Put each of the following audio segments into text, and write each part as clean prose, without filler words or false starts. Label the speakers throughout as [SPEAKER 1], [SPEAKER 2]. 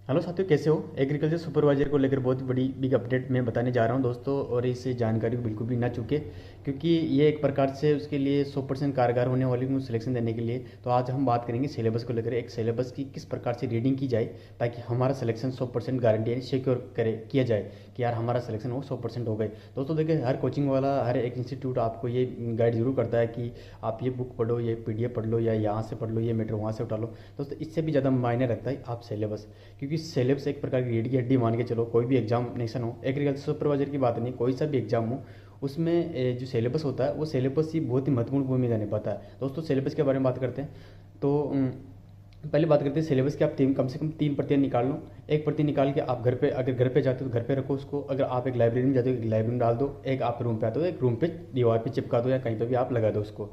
[SPEAKER 1] Hello साथियों, कैसे हो। एग्रीकल्चर सुपरवाइजर को लेकर बहुत बड़ी बिग अपडेट मैं बताने जा रहा हूं दोस्तों, और इस जानकारी को बिल्कुल भी ना चूके, क्योंकि ये एक प्रकार से उसके लिए 100% कारगर होने वाली हूँ सिलेक्शन देने के लिए। तो आज हम बात करेंगे सिलेबस को लेकर, एक सिलेबस की किस प्रकार से रीडिंग की जाए ताकि हमारा सिलेक्शन 100% गारंटी यानी सिक्योर करे किया जाए कि यार हमारा सिलेक्शन वो 100% हो गए। दोस्तों देखिए, हर कोचिंग वाला, हर एक इंस्टीट्यूट आपको ये गाइड जरूर करता है कि आप ये बुक पढ़ो, ये PDF पढ़ लो, या यहाँ से पढ़ लो, ये मैटर वहाँ से उठा लो। दोस्तों इससे भी ज़्यादा मायने रखता है आप सिलेबस, क्योंकि सिलेबस एक प्रकार की रीढ़ की हड्डी मान के चलो। कोई भी एग्जामिनेशन हो, एग्रीकल्चर सुपरवाइजर की बात नहीं, कोई सा भी एग्जाम हो, उसमें जो सिलेबस होता है वो सिलेबस ही बहुत ही महत्वपूर्ण भूमिका निभाता है। दोस्तों सिलेबस के बारे में बात करते हैं। तो पहले बात करते हैं सिलेबस की। आप कम से कम 3 प्रतियाँ निकाल लो। एक प्रति निकाल के आप घर पे, अगर घर पे जाते हो तो घर पे रखो उसको। अगर आप एक लाइब्रेरी में जाते हो, एक लाइब्रेरी में डाल दो। एक आप रूम पे आते हो, एक रूम पे दीवार पे चिपका दो, या कहीं पे भी आप लगा दो उसको।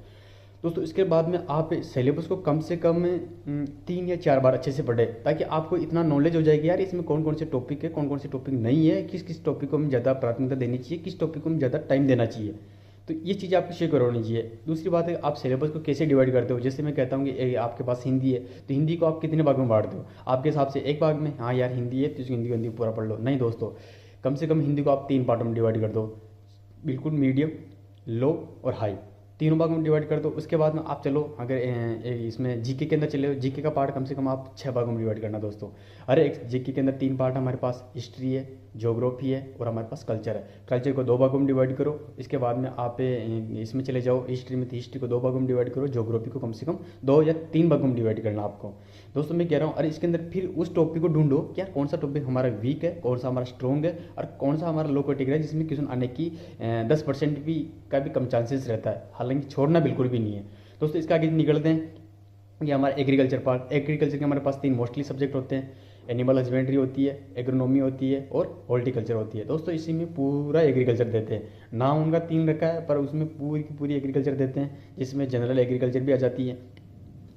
[SPEAKER 1] दोस्तों इसके बाद में आप सिलेबस को कम से कम 3 या 4 बार अच्छे से पढ़े, ताकि आपको इतना नॉलेज हो जाएगी यार इसमें कौन कौन से टॉपिक है, कौन कौन से टॉपिक नहीं है, किस किस टॉपिक को हमें ज़्यादा प्राथमिकता देनी चाहिए, किस टॉपिक को हमें ज़्यादा टाइम देना चाहिए। तो ये चीज़ आपको शेयर होनी चाहिए। दूसरी बात है, आप सिलेबस को कैसे डिवाइड करते हो। जैसे मैं कहता हूँ कि आपके पास हिंदी है, तो हिंदी को आप कितने भाग में बांटते हो आपके हिसाब से। एक भाग में, हाँ यार हिंदी है तो हिंदी पूरा पढ़ लो। नहीं दोस्तों, कम से कम हिंदी को आप 3 पार्टों में डिवाइड कर दो। बिल्कुल मीडियम, लो और हाई, तीनों भाग में डिवाइड कर दो। उसके बाद में आप चलो, अगर इसमें जीके के अंदर चले हो, जीके का पार्ट कम से कम आप 6 भागों में डिवाइड करना दोस्तों। अरे एक जीके के अंदर 3 पार्ट, हमारे पास हिस्ट्री है, ज्योग्राफी है, और हमारे पास कल्चर है। कल्चर को 2 भागों में डिवाइड करो। इसके बाद में आप इसमें चले जाओ, हिस्ट्री में, तो हिस्ट्री को 2 भागों में डिवाइड करो। ज्योग्राफी को कम से कम 2 या 3 भागों में डिवाइड करना आपको। दोस्तों मैं कह रहा हूँ, अरे इसके अंदर फिर उस टॉपिक को ढूंढो कि यार कौन सा टॉपिक हमारा वीक है, कौन सा हमारा स्ट्रॉन्ग है, और कौन सा हमारा लो कैटेगरी है, जिसमें क्वेश्चन आने की 10% भी का भी कम चांसेस रहता है। हालांकि छोड़ना बिल्कुल भी नहीं है। दोस्तों इसका आगे निकलते हैं। ये हमारा एग्रीकल्चर पार्ट। एग्रीकल्चर के हमारे पास 3 मोस्टली सब्जेक्ट होते हैं। एनिमल हस्बेंड्री होती है, एग्रोनॉमी होती है, और हॉर्टिकल्चर होती है। दोस्तों इसी में पूरा एग्रीकल्चर देते हैं। नाम उनका 3 रखा है, पर उसमें पूरी की पूरी एग्रीकल्चर देते हैं, जिसमें जनरल एग्रीकल्चर भी आ जाती है,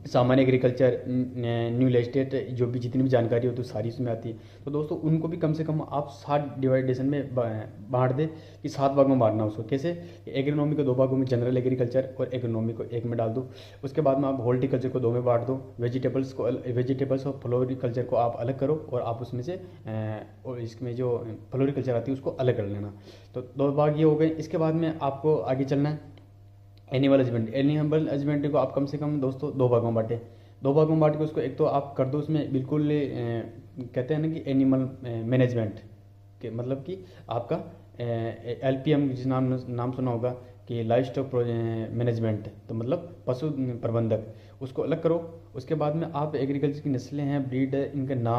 [SPEAKER 1] सामान्य एग्रीकल्चर, न्यू एस्टेट, जो भी जितनी भी जानकारी होती है सारी उसमें आती है। तो दोस्तों उनको भी कम से कम आप 7 डिवाइडेशन में बांट दे, कि 7 भाग में बांटना उसको। कैसे, एग्रोनॉमी को 2 भागों में, जनरल एग्रीकल्चर और एग्रोनॉमी को एक में डाल दो। उसके बाद में आप हॉर्टिकल्चर को 2 में बांट दो। वेजिटेबल्स और फ्लोरिकल्चर को आप अलग करो, और आप उसमें से और इसमें जो फ्लोरिकल्चर आती है उसको अलग कर लेना। तो 2 भाग ये हो गए। इसके बाद में आपको आगे चलना है एनिमल हस्बेंड्री को आप कम से कम दोस्तों 2 भागों में बांटे। 2 भागों में बांट के उसको एक तो आप कर दो उसमें बिल्कुल कहते हैं ना कि एनिमल मैनेजमेंट के, मतलब कि आपका LPM, जिस नाम सुना होगा, कि लाइफ स्टॉक मैनेजमेंट, तो मतलब पशु प्रबंधक, उसको अलग करो। उसके बाद में आप एग्रीकल्चर की नस्लें हैं, ब्रीड है, इनके नाम